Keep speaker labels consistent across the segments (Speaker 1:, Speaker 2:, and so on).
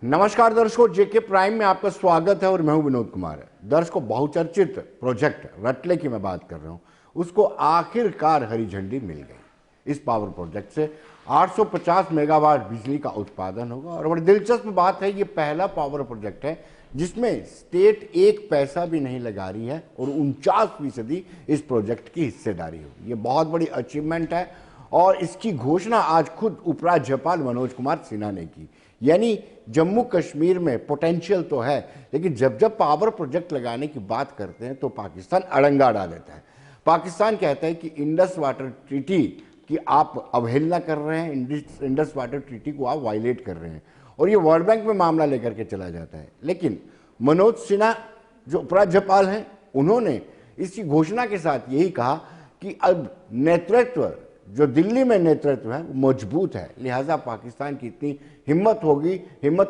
Speaker 1: नमस्कार दर्शकों, जेके प्राइम में आपका स्वागत है और मैं हूं विनोद कुमार। दर्शकों, बहुचर्चित प्रोजेक्ट रटले की मैं बात कर रहा हूं, उसको आखिरकार हरी झंडी मिल गई। इस पावर प्रोजेक्ट से 850 मेगावाट बिजली का उत्पादन होगा और बड़ी दिलचस्प बात है, ये पहला पावर प्रोजेक्ट है जिसमें स्टेट एक पैसा भी नहीं लगा रही है और 49% इस प्रोजेक्ट की हिस्सेदारी होगी। ये बहुत बड़ी अचीवमेंट है और इसकी घोषणा आज खुद उपराज्यपाल मनोज कुमार सिन्हा ने की। यानी जम्मू कश्मीर में पोटेंशियल तो है, लेकिन जब जब पावर प्रोजेक्ट लगाने की बात करते हैं तो पाकिस्तान अड़ंगा डाल देता है। पाकिस्तान कहता है कि इंडस वाटर ट्रीटी की आप अवहेलना कर रहे हैं, इंडस वाटर ट्रीटी को आप वायलेट कर रहे हैं, और ये वर्ल्ड बैंक में मामला लेकर के चला जाता है। लेकिन मनोज सिन्हा जो उपराज्यपाल हैं, उन्होंने इसकी घोषणा के साथ यही कहा कि अब नेतृत्व जो दिल्ली में नेतृत्व है वो मजबूत है, लिहाजा पाकिस्तान की इतनी हिम्मत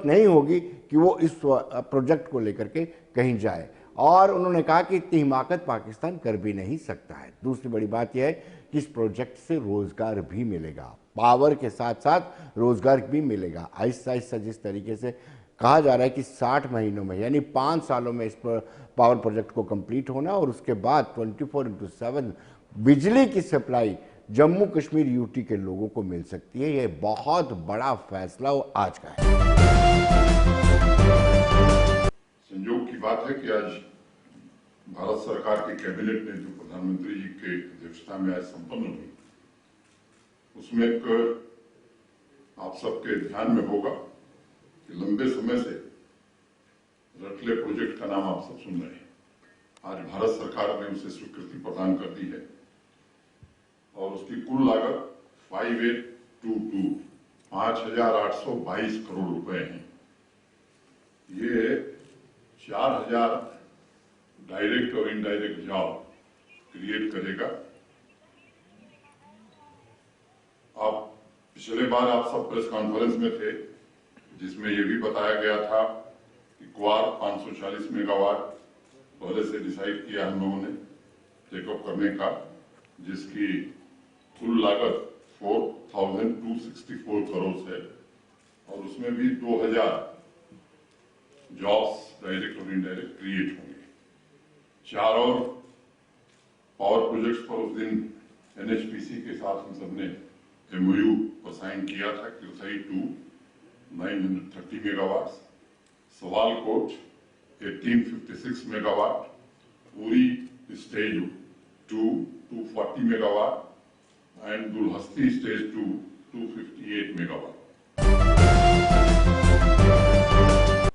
Speaker 1: नहीं होगी कि वो इस प्रोजेक्ट को लेकर के कहीं जाए। और उन्होंने कहा कि इतनी हिमाकत पाकिस्तान कर भी नहीं सकता है। दूसरी बड़ी बात यह है कि इस प्रोजेक्ट से रोजगार भी मिलेगा, पावर के साथ साथ रोजगार भी मिलेगा। आहिस्ता आहिस्ता जिस तरीके से कहा जा रहा है कि 60 महीनों में यानी 5 सालों में इस पर पावर प्रोजेक्ट को कंप्लीट होना और उसके बाद 24/7 बिजली की सप्लाई जम्मू कश्मीर यूटी के लोगों को मिल सकती है। यह बहुत बड़ा फैसला आज का है।
Speaker 2: संयोग की बात है कि आज भारत सरकार की कैबिनेट ने जो प्रधानमंत्री जी के अध्यक्षता में आज संपन्न हुई, उसमें एक आप सबके ध्यान में होगा कि लंबे समय से रटले प्रोजेक्ट का नाम आप सब सुन रहे हैं। आज भारत सरकार ने उसे स्वीकृति प्रदान कर दी है और उसकी कुल लागत 5822 करोड़ रुपए है। ये 4000 डायरेक्ट और इनडायरेक्ट जॉब क्रिएट करेगा। आप पिछले बार आप सब प्रेस कॉन्फ्रेंस में थे जिसमें यह भी बताया गया था कि क्वार 540 मेगावाट पहले से डिसाइड किया हम लोगों ने टेकअप करने का, जिसकी कुल लागत 4264 करोड़ है और उसमें भी 2000 जॉब्स डायरेक्ट और इनडायरेक्ट क्रिएट होंगे। 4 और पावर प्रोजेक्ट्स पर उस दिन एनएचपीसी के साथ हम सबने एमओयू पर साइन किया था, किरसई 2 930 मेगावाट, सवालकोट 1856 मेगावाट, पूरी stage 2 240 megawatt and Dulhasti stage 2 258 megawatt.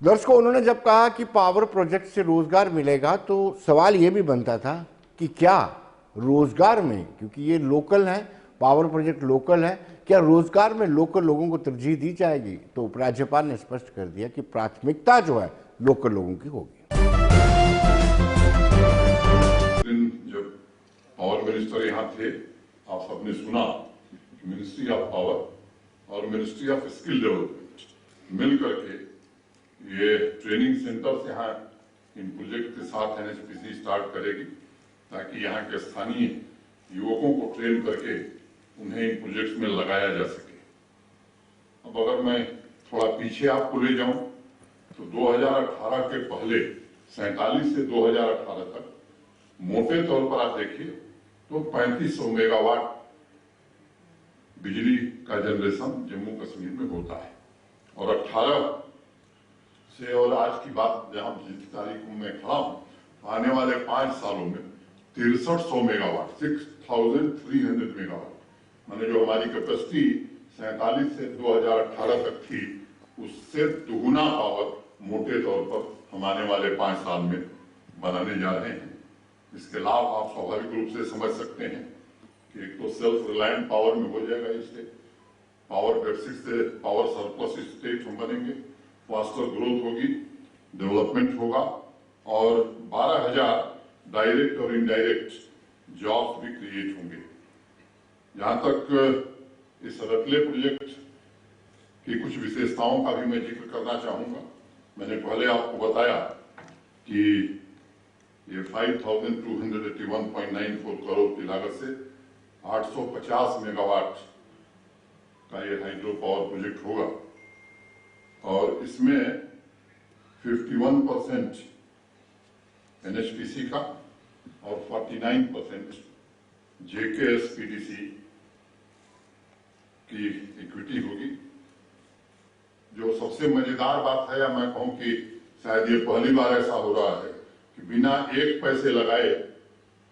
Speaker 1: दर्शकों, उन्होंने जब कहा कि पावर प्रोजेक्ट से रोजगार मिलेगा तो सवाल यह भी बनता था कि क्या रोजगार में, क्योंकि ये लोकल है, पावर प्रोजेक्ट लोकल है, क्या रोजगार में लोकल लोगों को तरजीह दी जाएगी? तो उपराज्यपाल ने स्पष्ट कर दिया कि प्राथमिकता जो है लोकल लोगों की होगी।
Speaker 2: जब पावर मिनिस्टर यहाँ थे, आप सबने सुना कि मिनिस्ट्री ऑफ पावर और मिनिस्ट्री ऑफ स्किल डेवलपमेंट मिल करके ये ट्रेनिंग सेंटर्स यहाँ इन प्रोजेक्ट के साथ एनएचपीसी स्टार्ट करेगी, ताकि यहाँ के स्थानीय युवकों को ट्रेन करके उन्हें इन प्रोजेक्ट्स में लगाया जा सके। अब अगर मैं थोड़ा पीछे आपको ले जाऊं तो 2018 के पहले 47 से 2018 तक मोटे तौर पर आप देखिए तो 3500 मेगावाट बिजली का जनरेशन जम्मू कश्मीर में होता है और 18 से और आज की बात जहां जिस तारीख को मैं खड़ा हूं, आने वाले 5 सालों में 6300 मेगावाट 6300 मेगावाट, माने जो हमारी कैपेसिटी 47 से 2018 तक थी उससे दुगुना पावर मोटे तौर पर हम आने वाले 5 साल में बनाने जा रहे हैं। इसके लाभ आप स्वाभाविक रूप से समझ सकते हैं कि एक तो सेल्फ रिलायंट पावर में हो जाएगा, इससे पावर डेफिसिट से पावर सरप्लस स्टेट हम बनेंगे, फास्टर ग्रोथ होगी, डेवलपमेंट होगा और 12,000 डायरेक्ट और इनडायरेक्ट जॉब्स भी क्रिएट होंगे। जहां तक इस रटले प्रोजेक्ट की कुछ विशेषताओं का भी मैं जिक्र करना चाहूंगा। मैंने पहले आपको बताया कि ये 5281.94 करोड़ की लागत से 850 मेगावाट का ये हाइड्रो पावर प्रोजेक्ट होगा और इसमें 51% एनएचपीसी का और 49% जेकेएसपीडीसी की इक्विटी होगी। जो सबसे मजेदार बात है, या मैं कहूं कि शायद ये पहली बार ऐसा हो रहा है कि बिना एक पैसे लगाए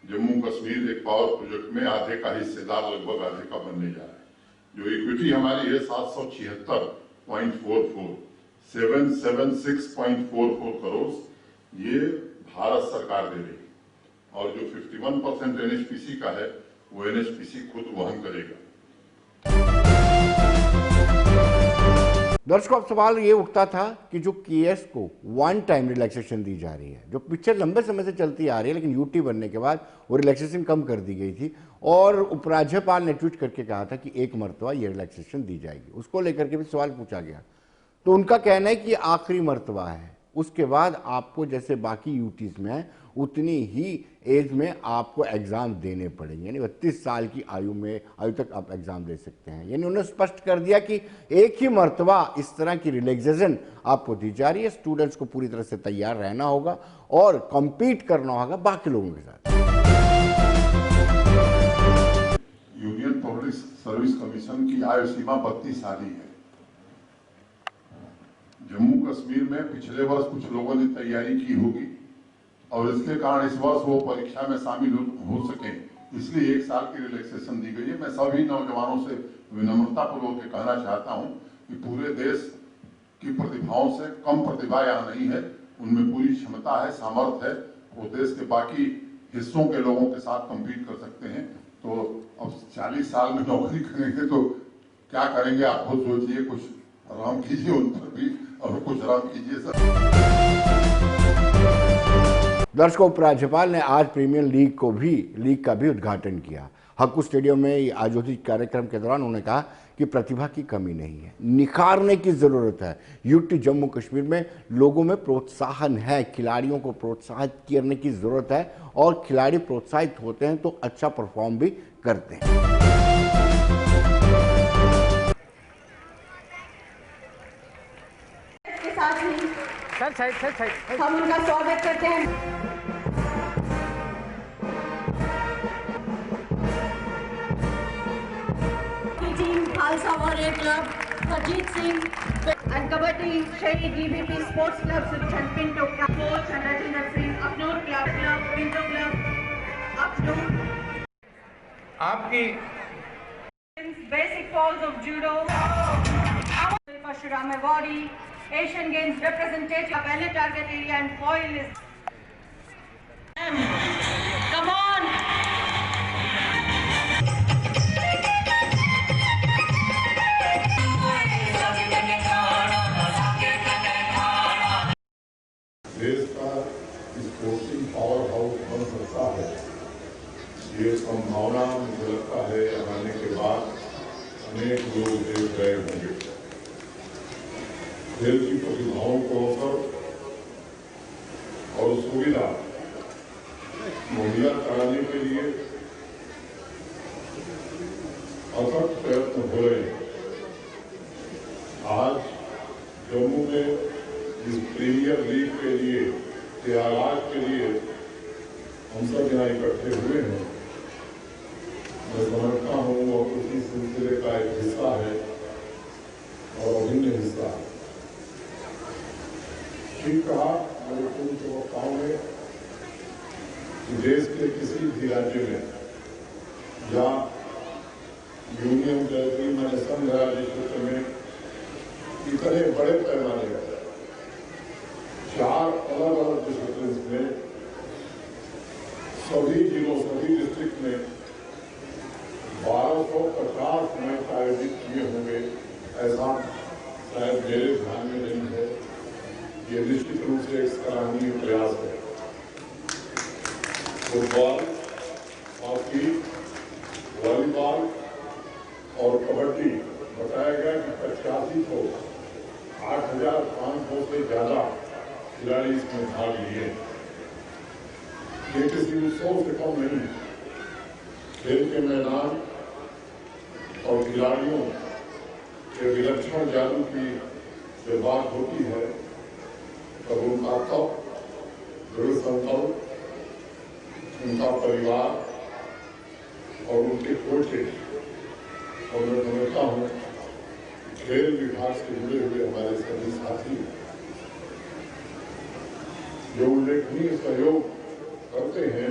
Speaker 2: जम्मू कश्मीर एक पावर प्रोजेक्ट में आधे का हिस्सेदार लगभग आधे का बनने जा रहा है। जो इक्विटी हमारी है 776.44 776.44 करोड़, ये भारत सरकार दे रही है। और जो 51% एनएचपीसी का है वो एनएचपीसी खुद वहन करेगा।
Speaker 1: दर्शकों, अब सवाल ये उठता था कि जो केएस को वन टाइम रिलैक्सेशन दी जा रही है, जो पिक्चर लंबे समय से चलती आ रही है, लेकिन यूटी बनने के बाद वो रिलैक्सेशन कम कर दी गई थी और उपराज्यपाल ने ट्वीट करके कहा था कि एक मरतबा ये रिलैक्सेशन दी जाएगी। उसको लेकर के भी सवाल पूछा गया तो उनका कहना है कि आखिरी मरतबा है, उसके बाद आपको जैसे बाकी यूटीज में है उतनी ही एज में आपको एग्जाम देने पड़ेंगे, यानी 32 साल की आयु तक आप एग्जाम दे सकते हैं। यानी उन्होंने स्पष्ट कर दिया कि एक ही मरतबा इस तरह की रिलैक्सेशन आपको दी जा रही है। स्टूडेंट्स को पूरी तरह से तैयार रहना होगा और कम्पीट करना होगा बाकी लोगों के साथ।
Speaker 2: यूनियन पब्लिक सर्विस कमीशन की आयु सीमा 32 साल ही है। जम्मू कश्मीर में पिछले वर्ष कुछ लोगों ने तैयारी की होगी और इसके कारण इस वर्ष वो परीक्षा में शामिल हो सके, इसलिए 1 साल की रिलैक्सेशन दी गई है। मैं सभी नौजवानों से विनम्रता पूर्वक कहना चाहता हूं कि पूरे देश की प्रतिभाओं से कम प्रतिभा यहाँ नहीं है, उनमें पूरी क्षमता है, सामर्थ्य है, वो देश के बाकी हिस्सों के लोगों के साथ कम्पीट कर सकते हैं। तो अब 40 साल में नौकरी करेंगे तो क्या करेंगे, आप खुद सोचिए। कुछ आराम कीजिए उन पर भी और कुछ आराम कीजिए सर।
Speaker 1: दर्शकों, उपराज्यपाल ने आज प्रीमियर लीग का भी उद्घाटन किया। हक्कू स्टेडियम में आयोजित कार्यक्रम के दौरान उन्होंने कहा कि प्रतिभा की कमी नहीं है, निखारने की जरूरत है। यूटी जम्मू कश्मीर में लोगों में प्रोत्साहन है, खिलाड़ियों को प्रोत्साहित करने की जरूरत है और खिलाड़ी प्रोत्साहित होते हैं तो अच्छा परफॉर्म भी करते हैं।
Speaker 3: हम उनका स्वागत करते हैं। Team Khalsa warrior club Ajit Singh and kabaddi शहीद डीबीपी स्पोर्ट्स क्लब सुरक्षण Pinto coach Rajendra Singh Akhnoor club Pinto club Akhnoor. आपकी basic falls of judo Parshuram awardee Asian Games representative of pehले target area and foil is. Come on!
Speaker 2: देश का स्पोर्टिंग पावर हाउस बन सकता है, ये संभावना मुझे लगता है आने के बाद अनेक लोग देख रहे होंगे। खेल की प्रतिभाओं को अवसर और सुविधा मुहैया कराने के लिए अथक प्रयत्न हो रहे हैं। आज जम्मू में इस प्रीमियर लीग के लिए के आगाज के लिए हम सब यहाँ इकट्ठे हुए हैं। मैं समझता हूँ वह उसी सिलसिले का एक हिस्सा है और अभिन्न हिस्सा है। ठीक कहा मेरे पूर्व वक्ताओं ने कि देश के किसी भी राज्य में या यूनियन टेरिटरी में संघ राज्य क्षेत्र में इतने बड़े पैमाने पर 4 अलग-अलग डिस्ट्रिक्ट में सभी जिलों सभी डिस्ट्रिक्ट में 1250 मैच आयोजित किए होंगे, ऐसा शायद मेरे ध्यान में नहीं है। ये निश्चित रूप से एक सराहनीय प्रयास है। फुटबॉल, हॉकी, वॉलीबॉल और कबड्डी बताया गया कि 85 को 8,500 से ज्यादा खिलाड़ी इसमें भाग लिए। ये किसी उत्सव से कम नहीं। खेल के मैदान और खिलाड़ियों के विलक्षण जादू की से बात होती है तब उनका तप, दृढ़ संकल्प, उनका परिवार और उनके पोते, और मैं समझता हूँ खेल विभाग से जुड़े हुए हमारे सभी साथी जो उल्लेखनीय सहयोग करते हैं,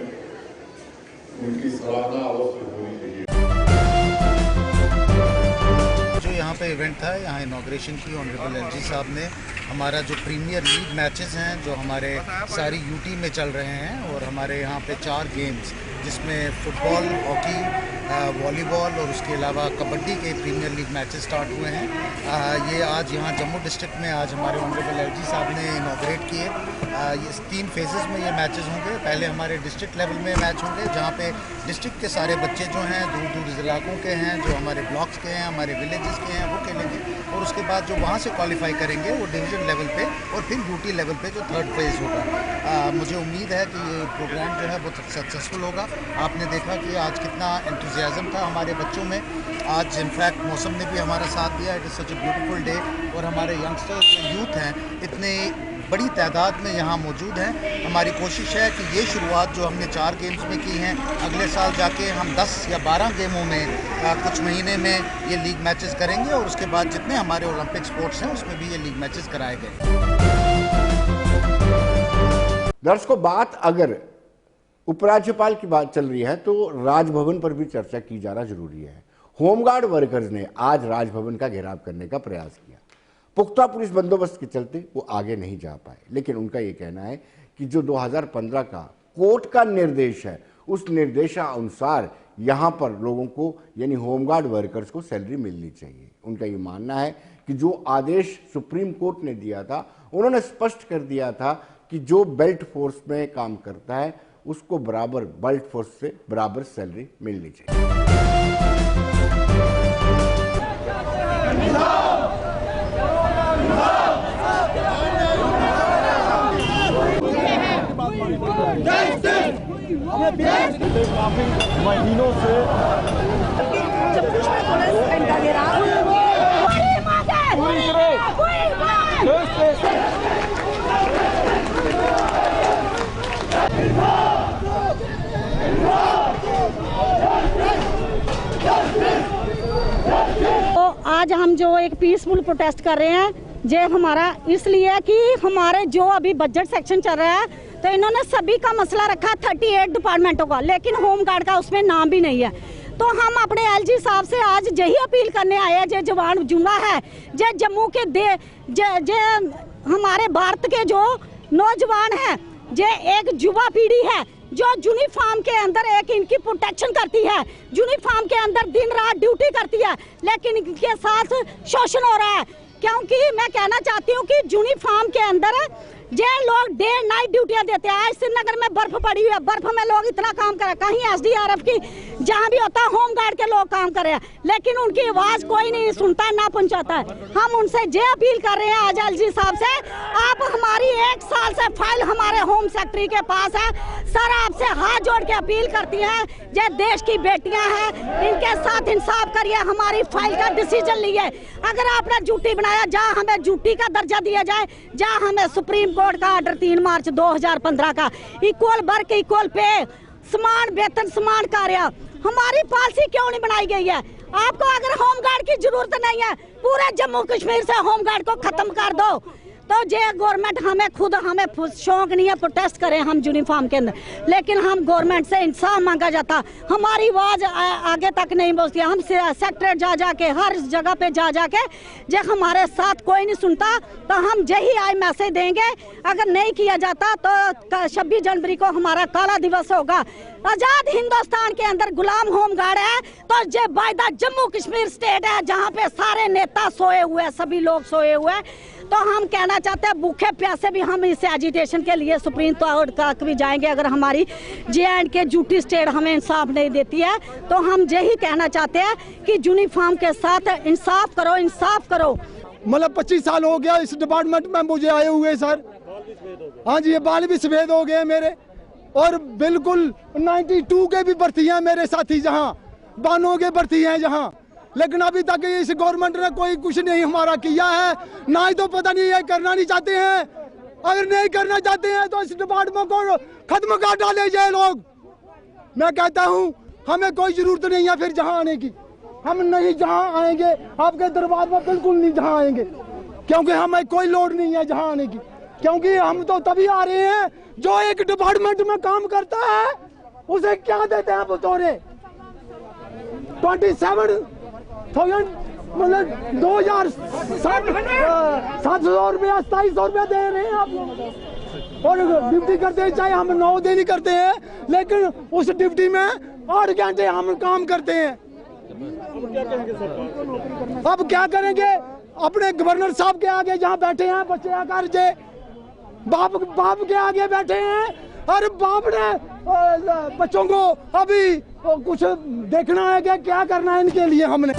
Speaker 2: उनकी सराहना अवश्य होनी चाहिए।
Speaker 4: जो यहाँ पे इवेंट था, यहाँ इनॉग्रेशन की ऑनरेबल एलजी साहब ने हमारा जो प्रीमियर लीग मैचेस हैं जो हमारे सारी यूटी में चल रहे हैं, और हमारे यहाँ पे 4 गेम्स जिसमें फुटबॉल, हॉकी, वॉलीबॉल और उसके अलावा कबड्डी के प्रीमियर लीग मैचेस स्टार्ट हुए हैं। ये आज यहाँ जम्मू डिस्ट्रिक्ट में आज हमारे ऑनरेबल एलजी साहब ने इनॉग्रेट किए। ये 3 फेजेस में ये मैचेस होंगे। पहले हमारे डिस्ट्रिक्ट लेवल में मैच होंगे जहाँ पे डिस्ट्रिक्ट के सारे बच्चे जो हैं दूर दूर इलाकों के हैं, जो हमारे ब्लॉक्स के हैं, हमारे विलेजेस के हैं, वो खेलेंगे। और उसके बाद जो वहाँ से क्वालिफाई करेंगे वो डिवीज़न लेवल पे और फिर यूटी लेवल पे जो 3rd फेज़ होगा। मुझे उम्मीद है कि ये प्रोग्राम जो है बहुत सक्सेसफुल होगा। आपने देखा कि आज कितना एंथुजियाज़म था हमारे बच्चों में। आज इनफैक्ट मौसम ने भी हमारा साथ दिया। It is such a beautiful day, और हमारे यंगस्टर्स जो यूथ हैं इतने बड़ी तादाद में यहाँ मौजूद हैं। हमारी कोशिश है कि ये शुरुआत जो हमने 4 गेम्स में की हैं, अगले साल जाके हम 10 या 12 गेमों में कुछ महीने में ये लीग मैचेस करेंगे, और उसके बाद जितने हमारे ओलंपिक स्पोर्ट्स हैं उसमें भी ये लीग मैचेस कराए गए।
Speaker 1: दर्शकों, बात अगर उपराज्यपाल की बात चल रही है तो राजभवन पर भी चर्चा की जाना जरूरी है। होमगार्ड वर्कर्स ने आज राजभवन का घेराव करने का प्रयास किया। पुख्ता पुलिस बंदोबस्त के चलते वो आगे नहीं जा पाए, लेकिन उनका ये कहना है कि जो 2015 का कोर्ट का निर्देश है, उस निर्देशानुसार यहाँ पर लोगों को यानी होमगार्ड वर्कर्स को सैलरी मिलनी चाहिए। उनका ये मानना है कि जो आदेश सुप्रीम कोर्ट ने दिया था, उन्होंने स्पष्ट कर दिया था कि जो बेल्ट फोर्स में काम करता है उसको बराबर बेल्ट फोर्स से बराबर सैलरी मिलनी चाहिए।
Speaker 5: काफी महीनों से
Speaker 6: तो आज हम जो एक पीसफुल प्रोटेस्ट कर रहे हैं, ये हमारा इसलिए कि हमारे जो अभी बजट सेक्शन चल रहा है तो इन्होंने सभी का मसला रखा 38 डिपार्टमेंटों का, लेकिन होमगार्ड का उसमें नाम भी नहीं है। तो हम अपने एलजी साहब से आज यही अपील करने आए हैं, जो जवान जुम्मा है, जो जम्मू के जे हमारे भारत के जो नौजवान हैं, जो एक युवा पीढ़ी है जो यूनिफॉर्म के अंदर एक इनकी प्रोटेक्शन करती है, यूनिफॉर्म के अंदर दिन रात ड्यूटी करती है, लेकिन इनके साथ शोषण हो रहा है। क्योंकि मैं कहना चाहती हूँ कि यूनिफॉर्म के अंदर जे लोग डे नाइट ड्यूटियां देते हैं। आज श्रीनगर में बर्फ पड़ी हुई है, बर्फ में लोग इतना काम कर रहे हैं, कहीं एसडीआरएफ की जहां भी होता है होमगार्ड के लोग काम कर रहे हैं, लेकिन उनकी आवाज कोई नहीं सुनता है, ना पहुंचाता है। हम उनसे ये अपील कर रहे हैं आज एलजी साहब से, आप हमारी 1 साल से फाइल हमारे होम सेक्रेटरी के पास है, सर आपसे हाथ जोड़ के अपील करती हैं, ये देश की बेटियां हैं, इनके साथ इंसाफ करिए, हमारी फाइल का डिसीजन लिए। अगर आपने ड्यूटी बनाया, जहाँ हमें ड्यूटी का दर्जा दिया जाए, जहाँ हमें सुप्रीम कोर्ट का ऑर्डर 3 मार्च 2015 का इक्वल वर्क इक्वल पे, समान वेतन समान कार्य, हमारी पॉलिसी क्यों नहीं बनाई गई है? आपको अगर होमगार्ड की जरूरत नहीं है, पूरे जम्मू कश्मीर से होमगार्ड को खत्म कर दो। तो जे गवर्नमेंट हमें शौक नहीं है प्रोटेस्ट करें हम यूनिफॉर्म के अंदर, लेकिन हम गवर्नमेंट से इंसाफ मांगा जाता, हमारी आवाज आगे तक नहीं पहुंचती। हम सेक्रेटरी जा जाके हर जगह पे जा जाके जब हमारे साथ कोई नहीं सुनता, तो हम यही आज मैसेज देंगे, अगर नहीं किया जाता तो 26 जनवरी को हमारा काला दिवस होगा। आजाद हिंदुस्तान के अंदर गुलाम होमगार्ड है, तो ये बायदा जम्मू कश्मीर स्टेट है जहाँ पे सारे नेता सोए हुए हैं, सभी लोग सोए हुए हैं। तो हम कहना चाहते हैं भूखे प्यासे भी हम इस एजिटेशन के लिए सुप्रीम कोर्ट तक भी जाएंगे। अगर हमारी जे&के ड्यूटी स्टेट हमें इंसाफ नहीं देती है, तो हम यही कहना चाहते हैं कि यूनिफॉर्म के साथ इंसाफ करो, इंसाफ करो।
Speaker 5: मतलब 25 साल हो गया इस डिपार्टमेंट में मुझे आए हुए सर। हाँ जी, ये बाल भी सफेद हो गए मेरे, और बिल्कुल 92 के भी भर्ती हैं मेरे साथी, जहाँ बानों के भर्ती हैं जहाँ, लेकिन अभी तक इस गवर्नमेंट ने कोई कुछ नहीं हमारा किया है, ना ही तो पता नहीं ये करना नहीं चाहते हैं। अगर नहीं करना चाहते हैं तो इस डिपार्टमेंट को खत्म कर डाले जाए लोग। मैं कहता हूँ हमें कोई जरूरत नहीं है फिर जहाँ आने की, हम नहीं जहाँ आएंगे आपके दरबार में बिल्कुल नहीं जहाँ आएंगे, क्योंकि हमें कोई लोड नहीं है जहाँ आने की, क्योंकि हम तो तभी आ रहे हैं जो एक डिपार्टमेंट में काम करता है उसे क्या देते हैं बतौरे 27,000 मतलब 2,700 रुपया 2700 रुपया दे रहे हैं आप लोग, और ड्यूटी करते हैं चाहे हम 9 दिन ही करते हैं, लेकिन उस ड्यूटी में 8 घंटे हम काम करते हैं। अब क्या करेंगे? अपने गवर्नर साहब के आगे जहाँ बैठे हैं बच्चे आकर जे बाप के आगे बैठे हैं, और बाप ने बच्चों को अभी कुछ देखना है कि क्या करना है इनके लिए। हमने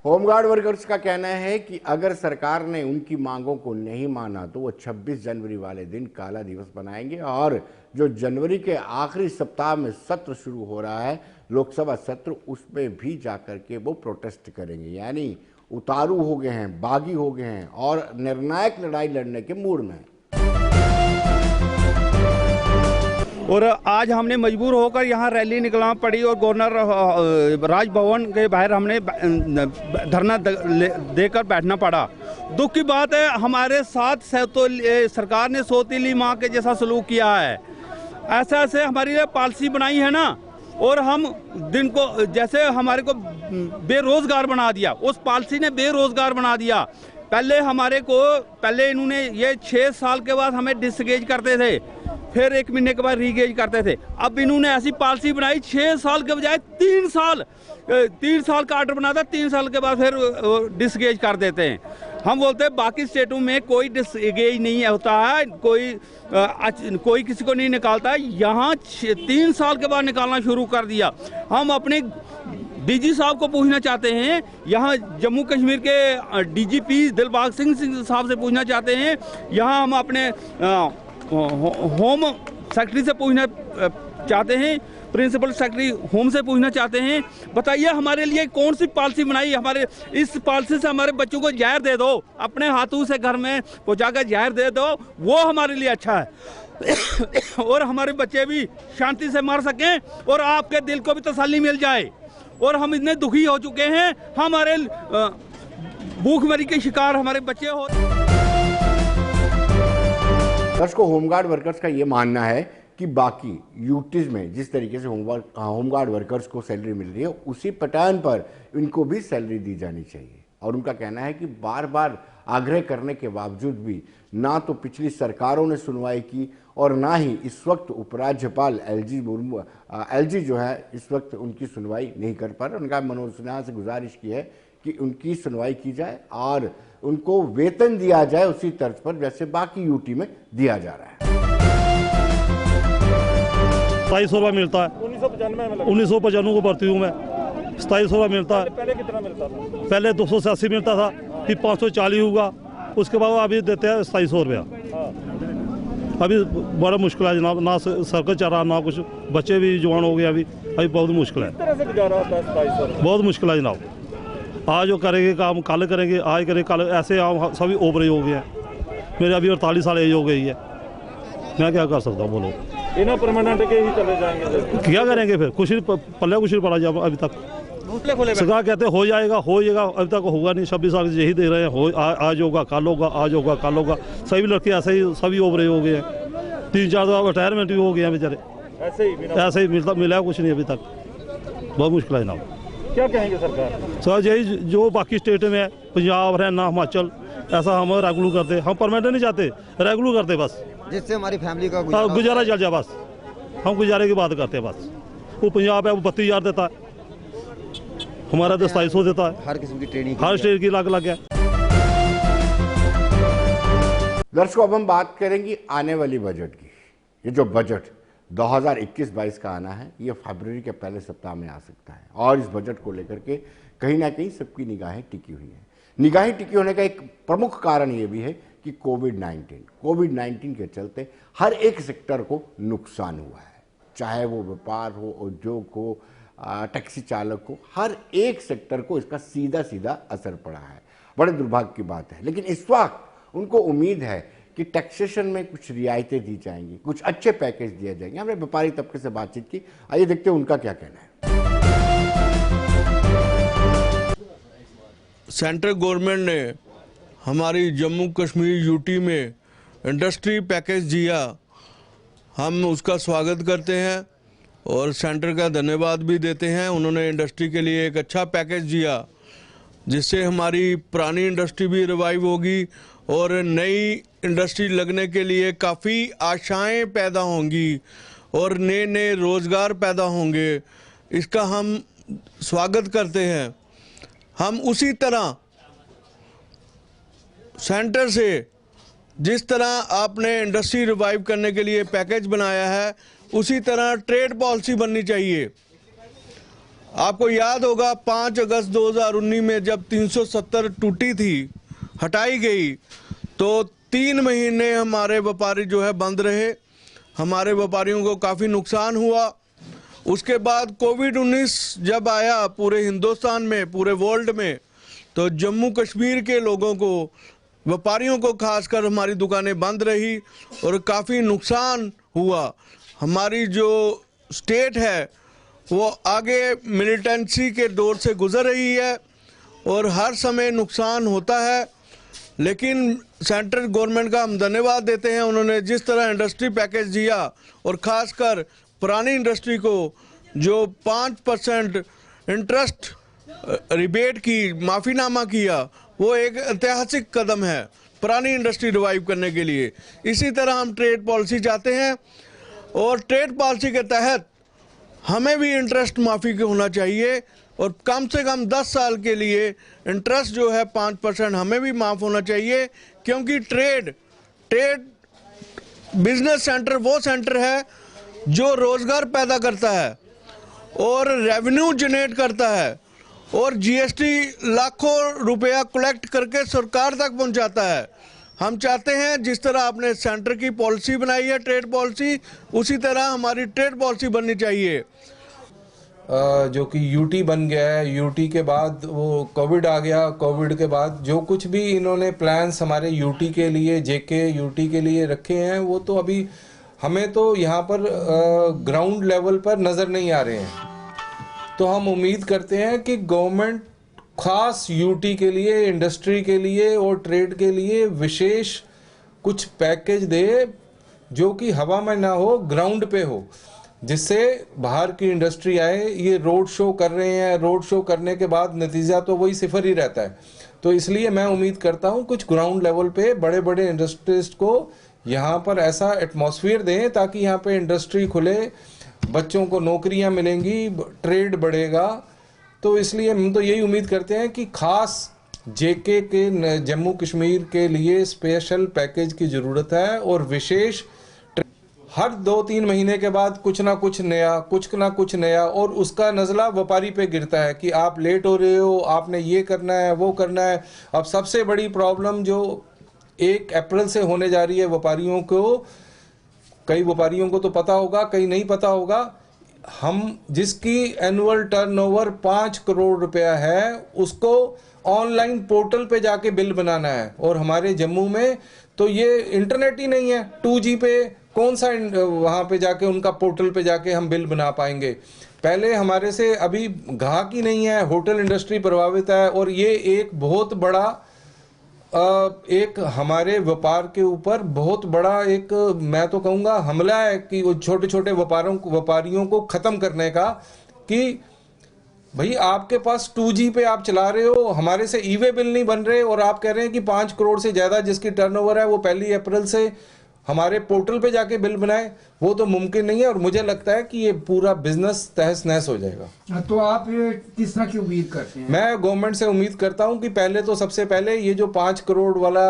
Speaker 1: होमगार्ड वर्कर्स का कहना है कि अगर सरकार ने उनकी मांगों को नहीं माना तो वो 26 जनवरी वाले दिन काला दिवस बनाएंगे, और जो जनवरी के आखिरी सप्ताह में सत्र शुरू हो रहा है लोकसभा सत्र, उसमें भी जाकर के वो प्रोटेस्ट करेंगे। यानी उतारू हो गए हैं, बागी हो गए हैं और निर्णायक लड़ाई लड़ने के मूड में हैं।
Speaker 7: और आज हमने मजबूर होकर यहाँ रैली निकलना पड़ी और गवर्नर राजभवन के बाहर हमने धरना देकर बैठना पड़ा। दुख की बात है हमारे साथ सरकार ने सौतीली माँ के जैसा सलूक किया है। ऐसे हमारी पॉलिसी बनाई है ना, और हम दिन को जैसे हमारे को बेरोजगार बना दिया, उस पॉलिसी ने बेरोजगार बना दिया। पहले इन्होंने ये 6 साल के बाद हमें डिसगेज करते थे, फिर 1 महीने के बाद रीगेज करते थे। अब इन्होंने ऐसी पॉलिसी बनाई 6 साल के बजाय 3 साल का ऑर्डर बनाता, 3 साल के बाद फिर डिसगेज कर देते हैं। हम बोलते हैं बाकी स्टेटों में कोई डिसगेज नहीं होता है, कोई किसी को नहीं निकालता है, यहाँ 3 साल के बाद निकालना शुरू कर दिया। हम अपने डीजी साहब को पूछना चाहते हैं, यहाँ जम्मू कश्मीर के डीजीपी दिलबाग सिंह साहब से पूछना चाहते हैं, यहाँ हम अपने होम सेक्रेटरी से पूछना चाहते हैं, प्रिंसिपल सेक्रेटरी होम से पूछना चाहते हैं, बताइए हमारे लिए कौन सी पॉलिसी बनाई? हमारे इस पॉलिसी से हमारे बच्चों को जहर दे दो, अपने हाथों से घर में पहुँचाकर जहर दे दो, वो हमारे लिए अच्छा है और हमारे बच्चे भी शांति से मर सकें और आपके दिल को भी तसल्ली मिल जाए। और हम इतने दुखी हो चुके हैं, हमारे भूखमरी के शिकार हमारे बच्चे हो।
Speaker 1: दर्शकों, होमगार्ड वर्कर्स का ये मानना है कि बाकी यूटीज में जिस तरीके से होमगार्ड वर्कर्स को सैलरी मिल रही है उसी पैटर्न पर इनको भी सैलरी दी जानी चाहिए। और उनका कहना है कि बार बार आग्रह करने के बावजूद भी ना तो पिछली सरकारों ने सुनवाई की और ना ही इस वक्त उपराज्यपाल एलजी जो है इस वक्त उनकी सुनवाई नहीं कर पा रहे। उनका मनोज सिन्हा से गुजारिश की है कि उनकी सुनवाई की जाए और उनको वेतन दिया जाए उसी तर्ज पर जैसे बाकी यूटी में दिया जा रहा है।
Speaker 8: 2700 रुपये मिलता है, 1995 को भर्ती हूँ मैं, 2700 रुपये मिलता है।
Speaker 7: पहले कितना मिलता था?
Speaker 8: पहले 280 मिलता था, फिर 540 हुआ, उसके बाद अभी देते हैं 2700 रुपया। अभी बड़ा मुश्किल है जनाब, ना सर्कल चल रहा ना कुछ, बच्चे भी जवान हो गए, अभी बहुत मुश्किल है, बहुत मुश्किल है जनाब। आज जो करेंगे काम कल करेंगे, आज करेंगे कल, ऐसे हम सभी ओवरेज हो गए हैं। मेरे अभी 48 साल एज हो गई है, मैं क्या कर सकता हूँ बोलो?
Speaker 7: इन्हें परमानेंट के ही चले जाएंगे,
Speaker 8: क्या करेंगे फिर? कुछ पल्ले कुछ नहीं पड़ा जब अभी तक। सरकार कहते हो जाएगा, अभी तक होगा नहीं। 26 साल से यही दे रहे हैं, आज होगा कल होगा, आज होगा कल होगा। सभी लड़के ऐसे ही सभी ओवरेज हो गए हैं, 3-4 दफा रिटायरमेंट भी हो गए हैं बेचारे, ऐसे ही मिला कुछ नहीं अभी तक। बहुत मुश्किल है जनाब।
Speaker 7: क्या कहेंगे सरकार?
Speaker 8: सर यही जो बाकी स्टेट में है, पंजाब हरियाणा हिमाचल, ऐसा हम रेगुलर करते, हम परमानेंट नहीं चाहते, रेगुलर करते बस,
Speaker 9: जिससे हमारी फैमिली का
Speaker 8: गुजारा चल जाए बस। हम गुजारे की बात करते हैं बस। वो पंजाब है वो 32,000 देता है, हमारा 2700 देता है।
Speaker 9: हर किस्म की ट्रेनिंग,
Speaker 8: हर स्टेट की अलग है।
Speaker 1: दर्शकों, अब हम बात करेंगे आने वाली बजट की। ये जो बजट 2021-22 का आना है, ये फरवरी के पहले सप्ताह में आ सकता है और इस बजट को लेकर के कहीं ना कहीं सबकी निगाहें टिकी हुई हैं। निगाहें टिकी होने का एक प्रमुख कारण ये भी है कि कोविड-19 के चलते हर एक सेक्टर को नुकसान हुआ है, चाहे वो व्यापार हो, उद्योग हो, टैक्सी चालक को, हर एक सेक्टर को इसका सीधा सीधा असर पड़ा है। बड़े दुर्भाग्य की बात है, लेकिन इस वक्त उनको उम्मीद है कि टैक्सेशन में कुछ रियायतें दी जाएंगी, कुछ अच्छे पैकेज दिए जाएंगे। हमने व्यापारी तबके से बातचीत की, आइए देखते हैं उनका क्या कहना है।
Speaker 9: सेंट्रल गवर्नमेंट ने हमारी जम्मू कश्मीर यूटी में इंडस्ट्री पैकेज दिया, हम उसका स्वागत करते हैं और सेंटर का धन्यवाद भी देते हैं। उन्होंने इंडस्ट्री के लिए एक अच्छा पैकेज दिया जिससे हमारी पुरानी इंडस्ट्री भी रिवाइव होगी और नई इंडस्ट्री लगने के लिए काफ़ी आशाएं पैदा होंगी और नए नए रोज़गार पैदा होंगे। इसका हम स्वागत करते हैं। हम उसी तरह सेंटर से जिस तरह आपने इंडस्ट्री रिवाइव करने के लिए पैकेज बनाया है, उसी तरह ट्रेड पॉलिसी बननी चाहिए। आपको याद होगा 5 अगस्त 2019 में जब 370 टूटी थी, हटाई गई, तो 3 महीने हमारे व्यापारी जो है बंद रहे। हमारे व्यापारियों को काफ़ी नुकसान हुआ। उसके बाद कोविड-19 जब आया पूरे हिंदुस्तान में, पूरे वर्ल्ड में, तो जम्मू कश्मीर के लोगों को, व्यापारियों को खासकर हमारी दुकानें बंद रही और काफ़ी नुकसान हुआ। हमारी जो स्टेट है वो आगे मिलिटेंसी के दौर से गुजर रही है और हर समय नुकसान होता है, लेकिन सेंट्रल गवर्नमेंट का हम धन्यवाद देते हैं। उन्होंने जिस तरह इंडस्ट्री पैकेज दिया और ख़ासकर पुरानी इंडस्ट्री को जो 5% इंटरेस्ट रिबेट की माफ़ीनामा किया, वो एक ऐतिहासिक कदम है पुरानी इंडस्ट्री रिवाइव करने के लिए। इसी तरह हम ट्रेड पॉलिसी चाहते हैं और ट्रेड पॉलिसी के तहत हमें भी इंटरेस्ट माफ़ी के होना चाहिए और कम से कम 10 साल के लिए इंटरेस्ट जो है 5% हमें भी माफ़ होना चाहिए, क्योंकि ट्रेड बिजनेस सेंटर वो सेंटर है जो रोज़गार पैदा करता है और रेवेन्यू जनरेट करता है और जीएसटी लाखों रुपया कलेक्ट करके सरकार तक पहुंचाता है। हम चाहते हैं जिस तरह आपने सेंटर की पॉलिसी बनाई है ट्रेड पॉलिसी, उसी तरह हमारी ट्रेड पॉलिसी बननी चाहिए।
Speaker 10: जो कि यूटी बन गया है, यूटी के बाद वो कोविड आ गया, कोविड के बाद जो कुछ भी इन्होंने प्लान्स हमारे यूटी के लिए, जेके यूटी के लिए रखे हैं, वो तो अभी हमें तो यहाँ पर ग्राउंड लेवल पर नज़र नहीं आ रहे हैं। तो हम उम्मीद करते हैं कि गवर्नमेंट खास यूटी के लिए, इंडस्ट्री के लिए और ट्रेड के लिए विशेष कुछ पैकेज दे जो कि हवा में ना हो, ग्राउंड पे हो, जिससे बाहर की इंडस्ट्री आए। ये रोड शो कर रहे हैं, रोड शो करने के बाद नतीजा तो वही सिफर ही रहता है। तो इसलिए मैं उम्मीद करता हूँ कुछ ग्राउंड लेवल पे बड़े बड़े इंडस्ट्रीज को यहाँ पर ऐसा एटमॉस्फेयर दें ताकि यहाँ पे इंडस्ट्री खुले, बच्चों को नौकरियाँ मिलेंगी, ट्रेड बढ़ेगा। तो इसलिए हम तो यही उम्मीद करते हैं कि खास जेके के जम्मू कश्मीर के लिए स्पेशल पैकेज की ज़रूरत है और विशेष हर 2-3 महीने के बाद कुछ ना कुछ नया और उसका नज़ला व्यापारी पे गिरता है कि आप लेट हो रहे हो, आपने ये करना है, वो करना है। अब सबसे बड़ी प्रॉब्लम जो 1 अप्रैल से होने जा रही है व्यापारियों को, कई व्यापारियों को तो पता होगा, कई नहीं पता होगा, हम जिसकी एनुअल टर्नओवर 5 करोड़ रुपया है उसको ऑनलाइन पोर्टल पे जाके बिल बनाना है। और हमारे जम्मू में तो ये इंटरनेट ही नहीं है, 2G पे कौन सा वहाँ पे जाके उनका पोर्टल पे जाके हम बिल बना पाएंगे। पहले हमारे से अभी ग्राहक ही नहीं है, होटल इंडस्ट्री प्रभावित है और ये एक बहुत बड़ा एक हमारे व्यापार के ऊपर बहुत बड़ा एक मैं तो कहूँगा हमला है कि छोटे छोटे व्यापारियों को ख़त्म करने का, कि भाई आपके पास 2G पे आप चला रहे हो, हमारे से ई-वे बिल नहीं बन रहे और आप कह रहे हैं कि 5 करोड़ से ज़्यादा जिसकी टर्नओवर है वो 1 अप्रैल से हमारे पोर्टल पे जाके बिल बनाए, वो तो मुमकिन नहीं है। और मुझे लगता है कि ये पूरा बिजनेस तहस नहस हो जाएगा।
Speaker 11: तो आप किस तरह की उम्मीद करते हैं?
Speaker 10: मैं गवर्नमेंट से उम्मीद करता हूं कि पहले तो सबसे पहले ये जो 5 करोड़ वाला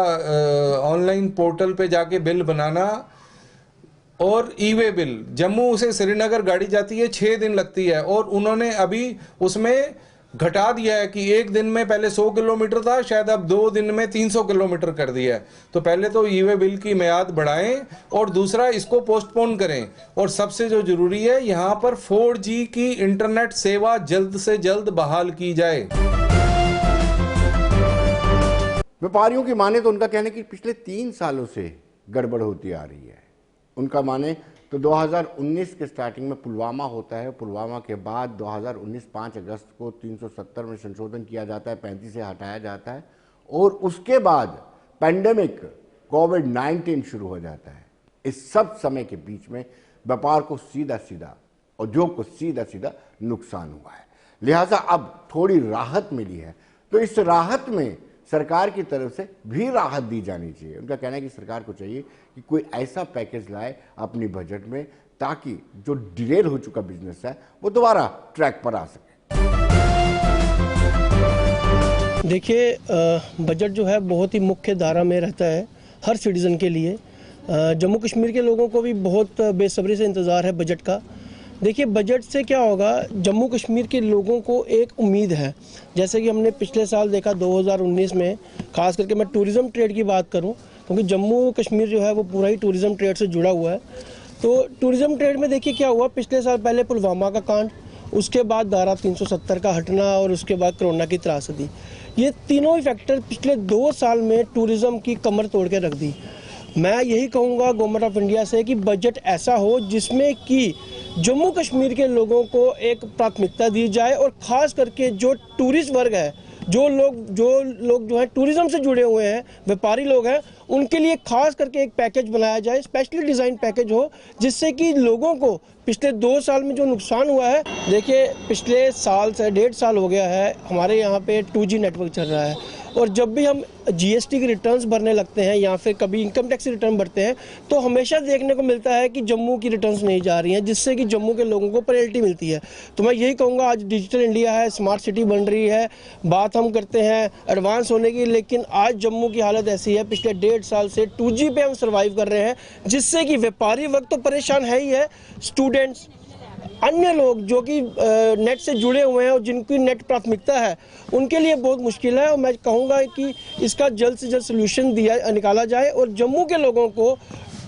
Speaker 10: ऑनलाइन पोर्टल पे जाके बिल बनाना और ई-वे बिल, जम्मू से श्रीनगर गाड़ी जाती है 6 दिन लगती है और उन्होंने अभी उसमें घटा दिया है कि एक दिन में पहले 100 किलोमीटर था, शायद अब 2 दिन में 300 किलोमीटर कर दिया है। तो पहले तो ई-वे बिल की मियाद बढ़ाएं और दूसरा इसको पोस्टपोन करें। और सबसे जो जरूरी है, यहाँ पर 4G की इंटरनेट सेवा जल्द से जल्द बहाल की जाए।
Speaker 1: व्यापारियों की माने तो उनका कहना है कि पिछले 3 सालों से गड़बड़ होती आ रही है। उनका माने तो 2019 के स्टार्टिंग में पुलवामा होता है, पुलवामा के बाद 2019 5 अगस्त को 370 में संशोधन किया जाता है, 35 से हटाया जाता है, और उसके बाद पैंडेमिक कोविड-19 शुरू हो जाता है। इस सब समय के बीच में व्यापार को सीधा सीधा, उद्योग को सीधा सीधा नुकसान हुआ है। लिहाजा अब थोड़ी राहत मिली है, तो इस राहत में सरकार की तरफ से भी राहत दी जानी चाहिए। उनका कहना है कि सरकार को चाहिए कि कोई ऐसा पैकेज लाए अपनी बजट में, ताकि जो डिरेल हो चुका बिजनेस है वो दोबारा ट्रैक पर आ सके।
Speaker 12: देखिए, बजट जो है बहुत ही मुख्य धारा में रहता है हर सिटीज़न के लिए। जम्मू कश्मीर के लोगों को भी बहुत बेसब्री से इंतज़ार है बजट का। देखिए, बजट से क्या होगा, जम्मू कश्मीर के लोगों को एक उम्मीद है। जैसे कि हमने पिछले साल देखा 2019 में, ख़ास करके मैं टूरिज़्म ट्रेड की बात करूं, क्योंकि जम्मू कश्मीर जो है वो पूरा ही टूरिज़्म ट्रेड से जुड़ा हुआ है। तो टूरिज़्म ट्रेड में देखिए क्या हुआ, पिछले साल पहले पुलवामा का कांड, उसके बाद धारा 370 का हटना और उसके बाद कोरोना की त्रासदी, ये तीनों ही फैक्टर पिछले 2 साल में टूरिज़्म की कमर तोड़ के रख दी। मैं यही कहूँगा गवर्नमेंट ऑफ इंडिया से कि बजट ऐसा हो जिसमें कि जम्मू कश्मीर के लोगों को एक प्राथमिकता दी जाए, और ख़ास करके जो टूरिस्ट वर्ग है, जो लोग जो है टूरिज़्म से जुड़े हुए हैं, व्यापारी लोग हैं, उनके लिए खास करके एक पैकेज बनाया जाए, स्पेशली डिज़ाइन पैकेज हो, जिससे कि लोगों को पिछले 2 साल में जो नुकसान हुआ है, देखिए पिछले साल से 1.5 साल हो गया है हमारे यहाँ पे 2G नेटवर्क चल रहा है, और जब भी हम GST के रिटर्न्स भरने लगते हैं या फिर कभी इनकम टैक्स रिटर्न भरते हैं, तो हमेशा देखने को मिलता है कि जम्मू की रिटर्न्स नहीं जा रही हैं, जिससे कि जम्मू के लोगों को पेनल्टी मिलती है। तो मैं यही कहूँगा, आज डिजिटल इंडिया है, स्मार्ट सिटी बन रही है, बात हम करते हैं एडवांस होने की, लेकिन आज जम्मू की हालत ऐसी है, पिछले 1.5 साल से 2G पे हम सर्वाइव कर रहे हैं, जिससे कि व्यापारी वर्ग तो परेशान है ही है, स्टूडेंट्स, अन्य लोग जो कि नेट से जुड़े हुए हैं और जिनकी नेट प्राथमिकता है, उनके लिए बहुत मुश्किल है। और मैं कहूँगा कि इसका जल्द से जल्द सोल्यूशन निकाला जाए और जम्मू के लोगों को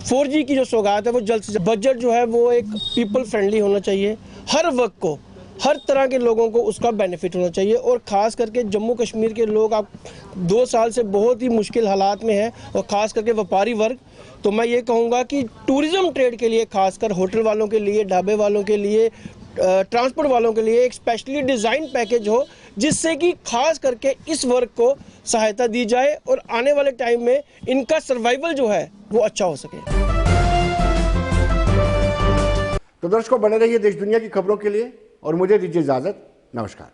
Speaker 12: 4G की जो सौगात है वो जल्द से जल्द। बजट जो है वो एक पीपल फ्रेंडली होना चाहिए, हर वर्ग को, हर तरह के लोगों को उसका बेनिफिट होना चाहिए, और ख़ास करके जम्मू कश्मीर के लोग अब 2 साल से बहुत ही मुश्किल हालात में हैं, और ख़ास करके व्यापारी वर्ग। तो मैं ये कहूँगा कि टूरिज़्म ट्रेड के लिए, खासकर होटल वालों के लिए, ढाबे वालों के लिए, ट्रांसपोर्ट वालों के लिए एक स्पेशली डिज़ाइन पैकेज हो, जिससे कि खास करके इस वर्ग को सहायता दी जाए और आने वाले टाइम में इनका सर्वाइवल जो है वो अच्छा हो सके।
Speaker 1: तो दर्शकों, बने रहिए देश दुनिया की खबरों के लिए और मुझे दीजिए इजाजत। नमस्कार।